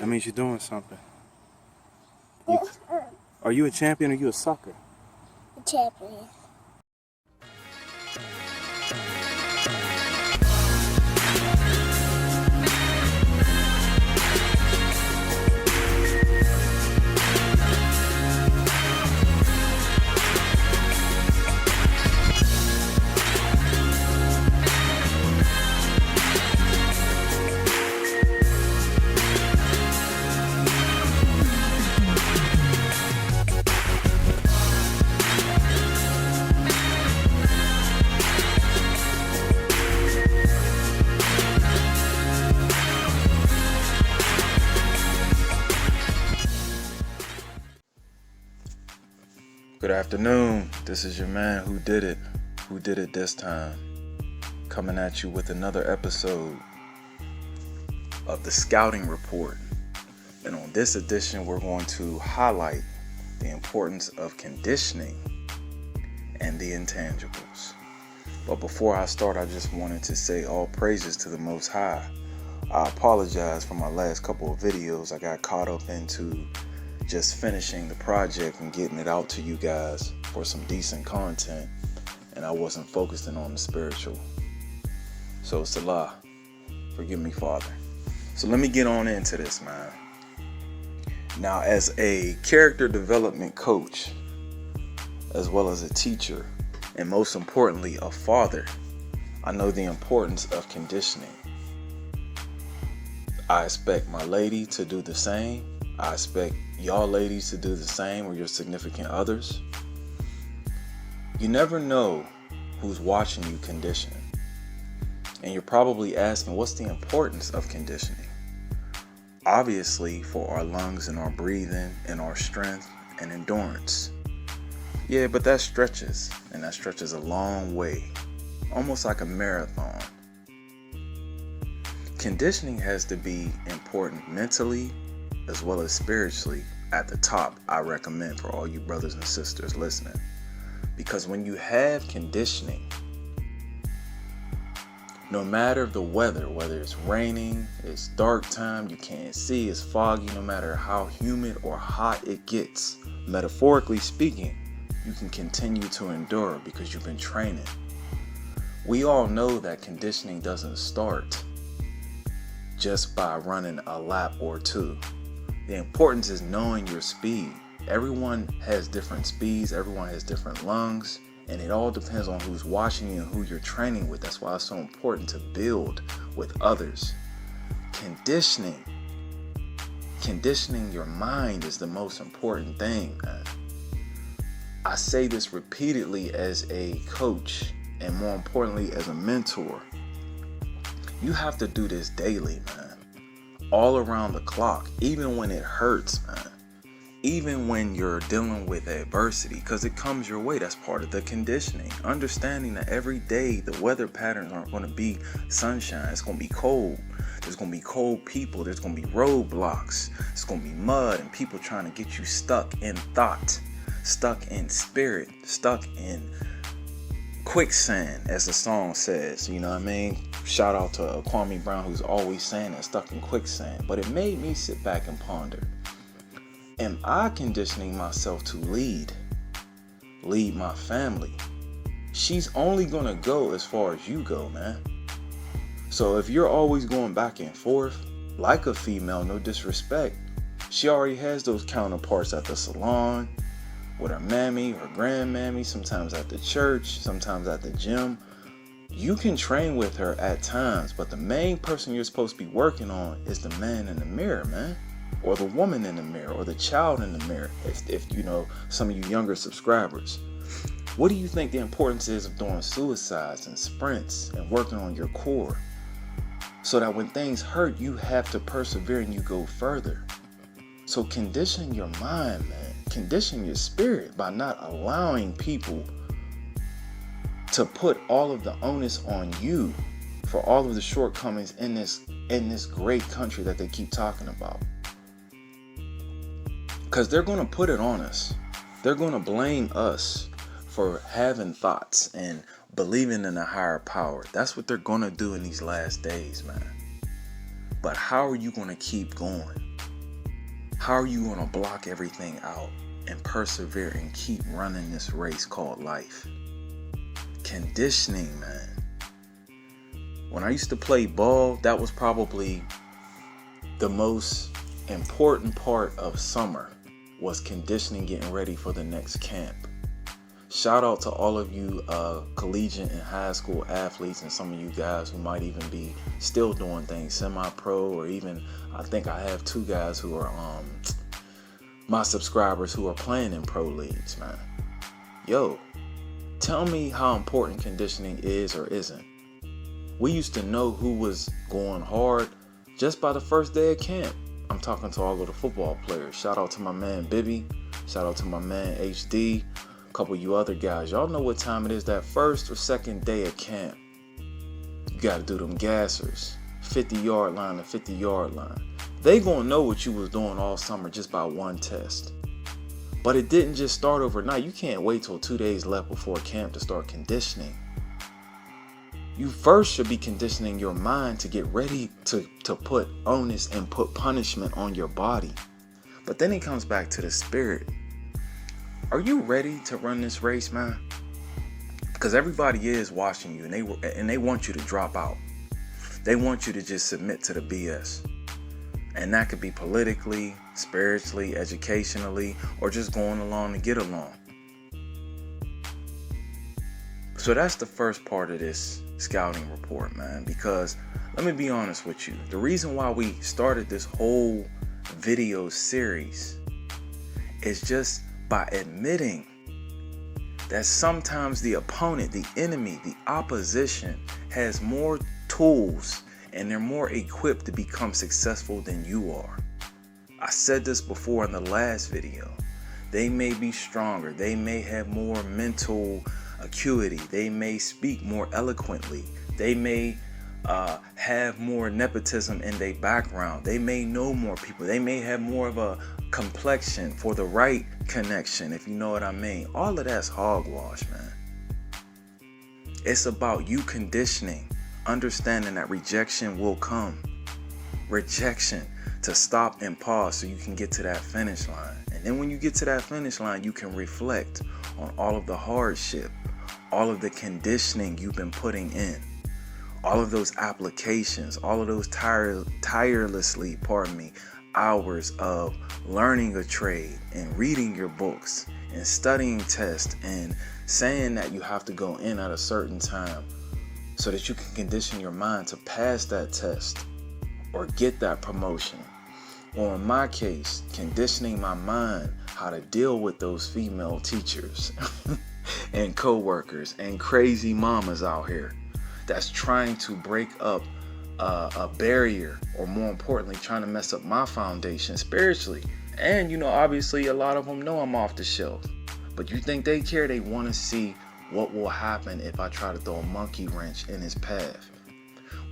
That means you're doing something. Are you a champion or are you a sucker? A champion. Good afternoon. This is your man Who Did It. Who Did It this time? Coming at you with another episode of the Scouting Report. And on this edition, we're going to highlight the importance of conditioning and the intangibles. But before I start, I just wanted to say all praises to the Most High. I apologize for my last couple of videos. I got caught up into just finishing the project and getting it out to you guys for some decent content, and I wasn't focusing on the spiritual. So Salah, forgive me, Father. So let me get on into this, man. Now, as a character development coach, as well as a teacher, and most importantly, a father, I know the importance of conditioning. I expect my lady to do the same. I expect y'all ladies to do the same, or your significant others. You never know who's watching you condition. And you're probably asking, what's the importance of conditioning? Obviously, for our lungs and our breathing and our strength and endurance. Yeah, but that stretches, and that stretches a long way, almost like a marathon. Conditioning has to be important mentally as well as spiritually. At the top, I recommend for all you brothers and sisters listening, because when you have conditioning, no matter the weather, whether it's raining, it's dark time, you can't see, it's foggy, no matter how humid or hot it gets, metaphorically speaking, you can continue to endure because you've been training. We all know that conditioning doesn't start just by running a lap or two. The importance is knowing your speed. Everyone has different speeds, everyone has different lungs, and it all depends on who's watching you and who you're training with. That's why it's so important to build with others. Conditioning your mind is the most important thing, man. I say this repeatedly as a coach, and more importantly as a mentor. You have to do this daily, man. All around the clock, even when it hurts, man. Even when you're dealing with adversity, because it comes your way. That's part of the conditioning. Understanding that every day the weather patterns aren't going to be sunshine. It's going to be cold. There's going to be cold people. There's going to be roadblocks. It's going to be mud and people trying to get you stuck in thought, stuck in spirit, stuck in quicksand, as the song says. You know what I mean? Shout out to Kwame Brown, who's always saying that, stuck in quicksand. But it made me sit back and ponder. Am I conditioning myself to lead my family? She's only gonna go as far as you go, man. So if you're always going back and forth, like a female, no disrespect, she already has those counterparts at the salon, with her mammy, her grandmammy, sometimes at the church, sometimes at the gym. You can train with her at times, but the main person you're supposed to be working on is the man in the mirror, man. Or the woman in the mirror, or the child in the mirror, if you know some of you younger subscribers. What do you think the importance is of doing suicides and sprints and working on your core? So that when things hurt, you have to persevere and you go further. So condition your mind, man. Condition your spirit by not allowing people to put all of the onus on you for all of the shortcomings in this great country that they keep talking about. Because they're going to put it on us. They're going to blame us for having thoughts and believing in a higher power. That's what they're going to do in these last days, man. But how are you going to keep going? How are you going to block everything out and persevere and keep running this race called life? Conditioning, man. When I used to play ball, that was probably the most important part of summer, was conditioning, getting ready for the next camp. Shout out to all of you collegiate and high school athletes, and some of you guys who might even be still doing things semi-pro, or even I think I have 2 guys who are my subscribers who are playing in pro leagues, man. Yo, tell me how important conditioning is or isn't. We used to know who was going hard just by the first day of camp. I'm talking to all of the football players. Shout out to my man Bibby. Shout out to my man HD. A couple of you other guys. Y'all know what time it is, that first or second day of camp. You got to do them gassers. 50-yard line to 50-yard line. They gonna know what you was doing all summer just by one test. But it didn't just start overnight. You can't wait till 2 days left before camp to start conditioning. You first should be conditioning your mind to get ready to put onus and put punishment on your body. But then it comes back to the spirit. Are you ready to run this race, man? Because everybody is watching you, and they want you to drop out. They want you to just submit to the BS. And that could be politically, spiritually, educationally, or just going along to get along. So that's the first part of this scouting report, man, because let me be honest with you. The reason why we started this whole video series is just by admitting that sometimes the opponent, the enemy, the opposition has more tools and they're more equipped to become successful than you are. I said this before in the last video. They may be stronger. They may have more mental acuity. They may speak more eloquently. They may have more nepotism in their background. They may know more people. They may have more of a complexion for the right connection, if you know what I mean. All of that's hogwash, man. It's about you conditioning, understanding that rejection will come. Rejection, to stop and pause so you can get to that finish line. And then when you get to that finish line, you can reflect on all of the hardship, all of the conditioning you've been putting in, all of those applications, all of those tirelessly, hours of learning a trade and reading your books and studying tests and saying that you have to go in at a certain time so that you can condition your mind to pass that test or get that promotion. Or in my case, conditioning my mind how to deal with those female teachers and co-workers and crazy mamas out here that's trying to break up a barrier, or more importantly, trying to mess up my foundation spiritually. And obviously a lot of them know I'm off the shelf. But you think they care? They want to see what will happen if I try to throw a monkey wrench in his path.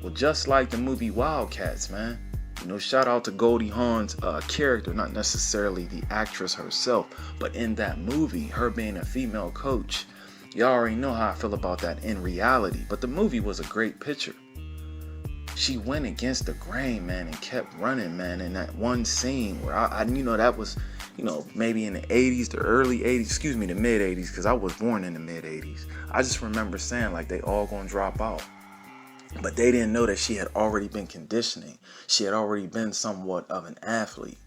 Well, just like the movie Wildcats, man. Shout out to Goldie Hawn's character, not necessarily the actress herself, but in that movie, her being a female coach. Y'all already know how I feel about that in reality, but the movie was a great picture. She went against the grain, man, and kept running, man, in that one scene where that was, maybe in the 80s, the early 80s, the mid 80s, because I was born in the mid 80s. I just remember saying, like, they all gonna drop out. But they didn't know that she had already been conditioning. She had already been somewhat of an athlete.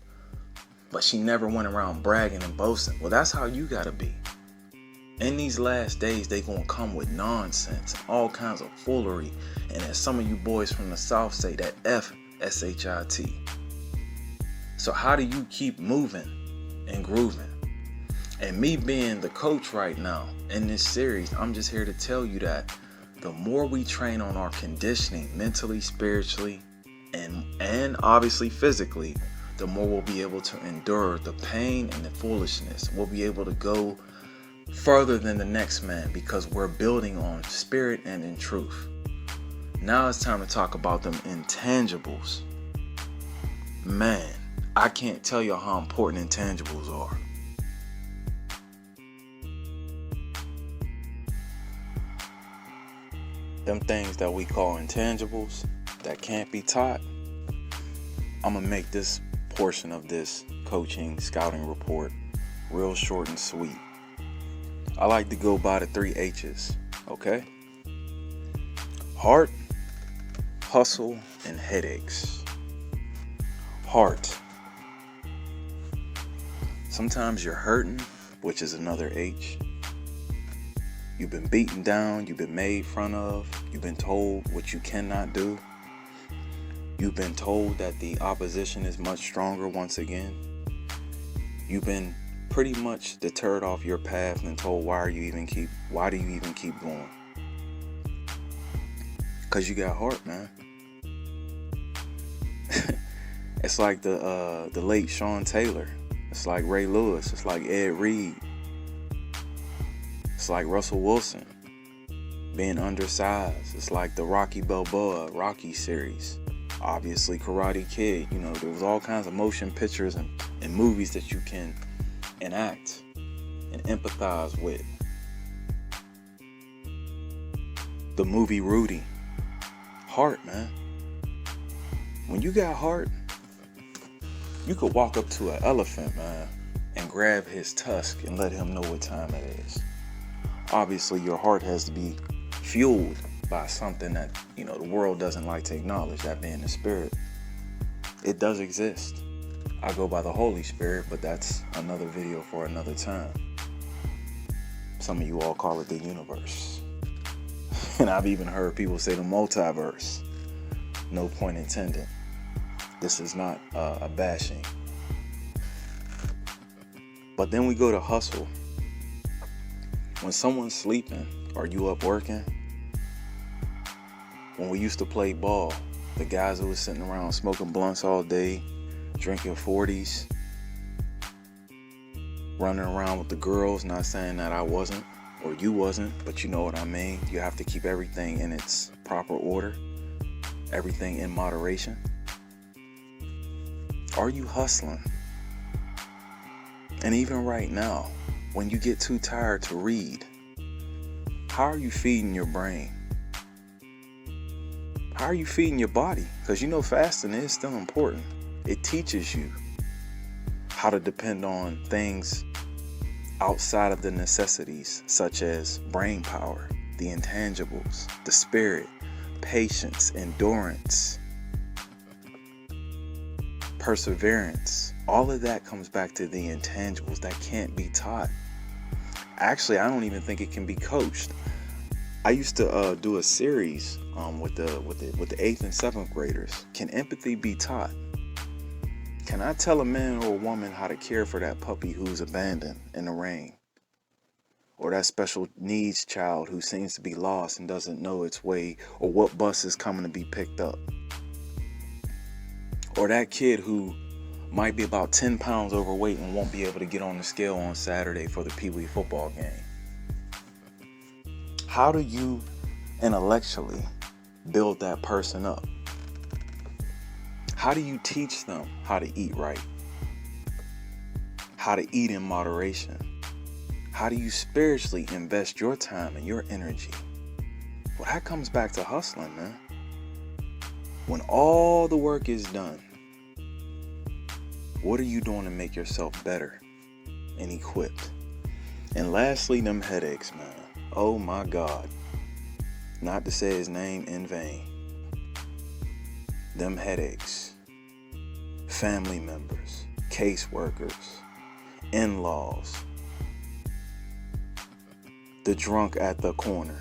But she never went around bragging and boasting. Well, that's how you gotta be. In these last days, they gonna come with nonsense, all kinds of foolery. And as some of you boys from the South say, that F-S-H-I-T. So how do you keep moving and grooving? And me being the coach right now in this series, I'm just here to tell you that the more we train on our conditioning mentally, spiritually, and obviously physically, the more we'll be able to endure the pain and the foolishness. We'll be able to go further than the next man because we're building on spirit and in truth. Now it's time to talk about them intangibles. Man, I can't tell you how important intangibles are. Them things that we call intangibles that can't be taught. I'm gonna make this portion of this coaching scouting report real short and sweet. I like to go by the 3 H's, okay? Heart, hustle, and headaches. Heart. Sometimes you're hurting, which is another H. You've been beaten down, you've been made fun of, you've been told what you cannot do. You've been told that the opposition is much stronger once again. You've been pretty much deterred off your path and told why do you even keep going? Cause you got heart, man. It's like the late Sean Taylor. It's like Ray Lewis. It's like Ed Reed. It's like Russell Wilson being undersized. It's like the Rocky Balboa series. Obviously Karate Kid. You know, there was all kinds of motion pictures and movies that you can enact and empathize with. The movie Rudy. Heart, man. When you got heart, you could walk up to an elephant, man, and grab his tusk and let him know what time it is. Obviously, your heart has to be fueled by something that, you know, the world doesn't like to acknowledge, that being the spirit. It does exist. I go by the Holy Spirit, but that's another video for another time. Some of you all call it the universe. And I've even heard people say the multiverse. No point intended. This is not a bashing. But then we go to hustle. When someone's sleeping, are you up working? When we used to play ball, the guys who was sitting around smoking blunts all day, drinking 40s, running around with the girls, not saying that I wasn't or you wasn't, but you know what I mean. You have to keep everything in its proper order, everything in moderation. Are you hustling? And even right now, when you get too tired to read, how are you feeding your brain? How are you feeding your body? Because you know fasting is still important. It teaches you how to depend on things outside of the necessities, such as brain power, the intangibles, the spirit, patience, endurance, perseverance. All of that comes back to the intangibles that can't be taught. Actually, I don't even think it can be coached. I used to do a series with the 8th and 7th graders. Can empathy be taught? Can I tell a man or a woman how to care for that puppy who's abandoned in the rain? Or that special needs child who seems to be lost and doesn't know its way or what bus is coming to be picked up? Or that kid who might be about 10 pounds overweight and won't be able to get on the scale on Saturday for the Pee Wee football game? How do you intellectually build that person up? How do you teach them how to eat right? How to eat in moderation? How do you spiritually invest your time and your energy? Well, that comes back to hustling, man. When all the work is done, what are you doing to make yourself better and equipped? And lastly, them headaches, man. Oh my God. Not to say his name in vain. Them headaches. Family members, caseworkers, in-laws, the drunk at the corner,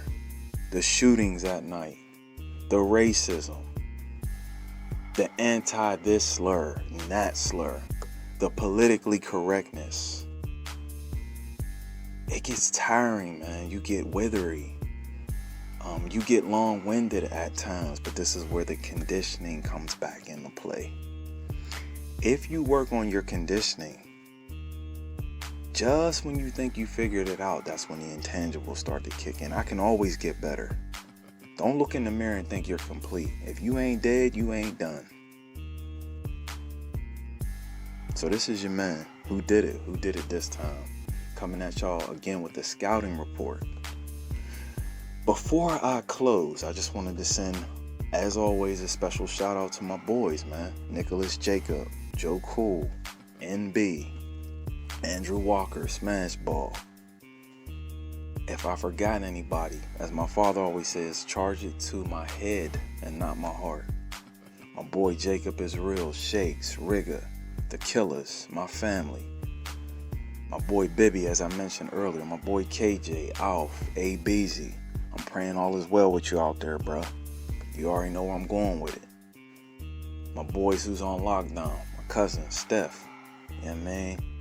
the shootings at night, the racism, the anti-this slur and that slur, the politically correctness. It gets tiring, man. You get withery. You get long-winded at times, but this is where the conditioning comes back into play. If you work on your conditioning, just when you think you figured it out, that's when the intangibles start to kick in. I can always get better. Don't look in the mirror and think you're complete. If you ain't dead, you ain't done. So this is your man who did it this time. Coming at y'all again with the scouting report. Before I close, I just wanted to send, as always, a special shout out to my boys, man. Nicholas Jacob, Joe Cool, NB, Andrew Walker, Smash Ball. If I forgot anybody, as my father always says, charge it to my head and not my heart. My boy Jacob is real, Shakes, Rigger, The Killers, my family. My boy Bibby, as I mentioned earlier. My boy KJ, Alf, A-BZ. I'm praying all is well with you out there, bro. You already know where I'm going with it. My boys who's on lockdown. My cousin, Steph. You know what I mean?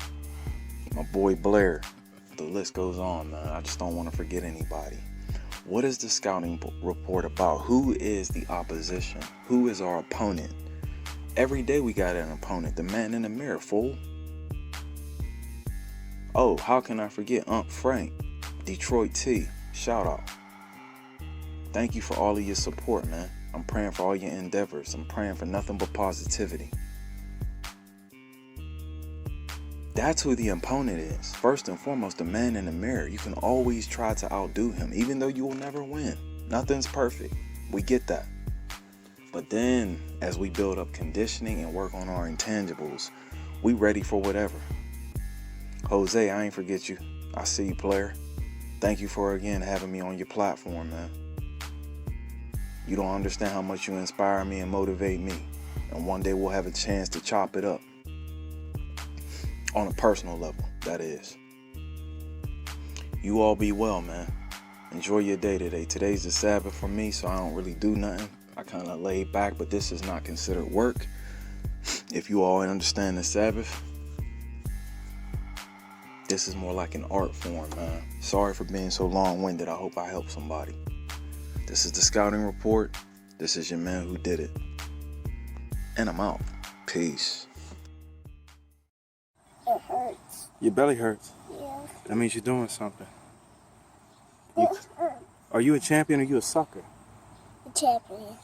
My boy Blair. The list goes on, man. I just don't want to forget anybody. What is the scouting report about? Who is the opposition? Who is our opponent? Every day we got an opponent. The man in the mirror, fool. Oh, how can I forget Unc Frank, Detroit T, shout out. Thank you for all of your support, man. I'm praying for all your endeavors. I'm praying for nothing but positivity. That's who the opponent is. First and foremost, the man in the mirror. You can always try to outdo him, even though you will never win. Nothing's perfect. We get that. But then, as we build up conditioning and work on our intangibles, we ready for whatever. Jose, I ain't forget you. I see you, player. Thank you for, again, having me on your platform, man. You don't understand how much you inspire me and motivate me. And one day we'll have a chance to chop it up. On a personal level, that is. You all be well, man. Enjoy your day today. Today's the Sabbath for me, so I don't really do nothing. I kind of laid back, but this is not considered work. If you all understand the Sabbath, this is more like an art form, man. Sorry for being so long-winded. I hope I helped somebody. This is the Scouting Report. This is your man who did it. And I'm out. Peace. It hurts. Your belly hurts. Yeah. That means you're doing something. It hurts. Are you a champion or you a sucker? A champion.